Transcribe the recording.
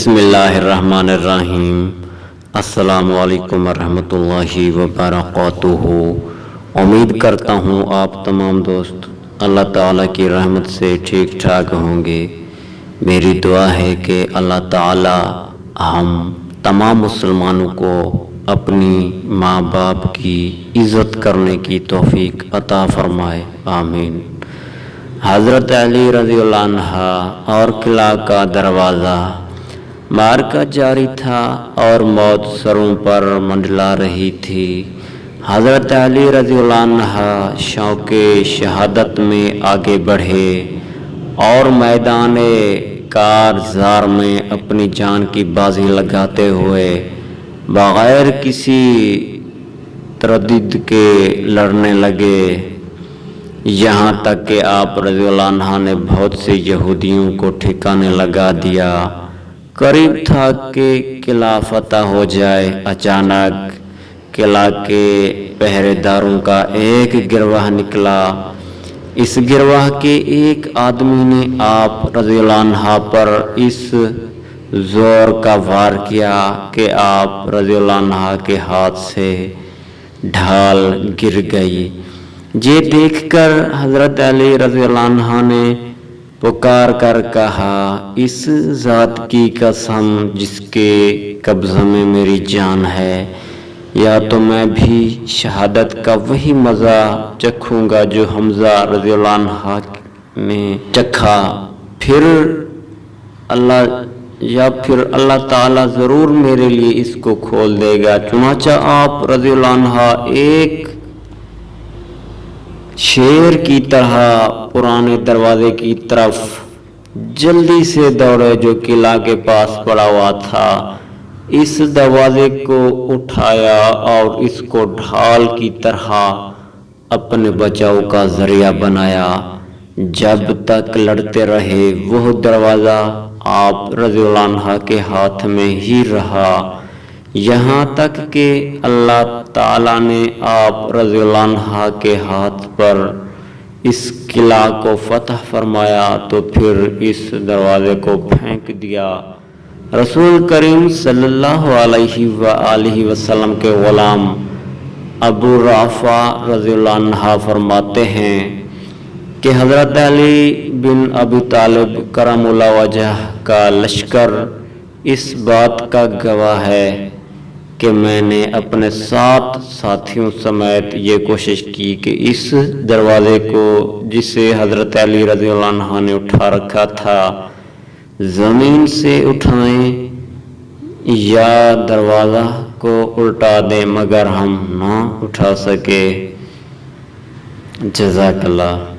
بسم اللہ الرحمن الرحیم۔ السلام علیکم ورحمۃ اللہ وبرکاتہ۔ امید کرتا ہوں آپ تمام دوست اللہ تعالیٰ کی رحمت سے ٹھیک ٹھاک ہوں گے۔ میری دعا ہے کہ اللہ تعالیٰ ہم تمام مسلمانوں کو اپنی ماں باپ کی عزت کرنے کی توفیق عطا فرمائے، آمین۔ حضرت علی رضی اللہ عنہ اور قلعہ کا دروازہ معرکہ جاری تھا اور موت سروں پر منڈلا رہی تھی۔ حضرت علی رضی اللہ عنہ شوق شہادت میں آگے بڑھے اور میدان کارزار میں اپنی جان کی بازی لگاتے ہوئے بغیر کسی تردد کے لڑنے لگے، یہاں تک کہ آپ رضی اللہ عنہ نے بہت سے یہودیوں کو ٹھکانے لگا دیا۔ قریب تھا کہ قلعہ فتح ہو جائے، اچانک قلعہ کے پہرے داروں کا ایک گروہ نکلا۔ اس گروہ کے ایک آدمی نے آپ رضی اللہ عنہ پر اس زور کا وار کیا کہ آپ رضی اللہ عنہ کے ہاتھ سے ڈھال گر گئی۔ یہ دیکھ کر حضرت علی رضی اللہ عنہ نے پکار کر کہا، اس ذات کی قسم جس کے قبضے میں میری جان ہے، یا تو میں بھی شہادت کا وہی مزہ چکھوں گا جو حمزہ رضی اللہ عنہ نے چکھا، پھر اللہ تعالیٰ ضرور میرے لیے اس کو کھول دے گا۔ چنانچہ آپ رضی اللہ عنہ ایک شیر کی طرح پرانے دروازے کی طرف جلدی سے دوڑے جو قلعہ کے پاس پڑا ہوا تھا۔ اس دروازے کو اٹھایا اور اس کو ڈھال کی طرح اپنے بچاؤ کا ذریعہ بنایا۔ جب تک لڑتے رہے وہ دروازہ آپ رضی اللہ عنہ کے ہاتھ میں ہی رہا، یہاں تک کہ اللہ تعالیٰ نے آپ رضی اللہ عنہ کے ہاتھ پر اس قلعہ کو فتح فرمایا تو پھر اس دروازے کو پھینک دیا۔ رسول کریم صلی اللہ علیہ وآلہ وسلم کے غلام ابو رافع رضی اللہ عنہ فرماتے ہیں کہ حضرت علی بن ابی طالب کرم اللہ وجہ کا لشکر اس بات کا گواہ ہے کہ میں نے اپنے 7 ساتھیوں سمیت یہ کوشش کی کہ اس دروازے کو جسے حضرت علی رضی اللہ عنہ نے اٹھا رکھا تھا زمین سے اٹھائیں یا دروازہ کو الٹا دیں، مگر ہم نہ اٹھا سکے۔ جزاک اللہ۔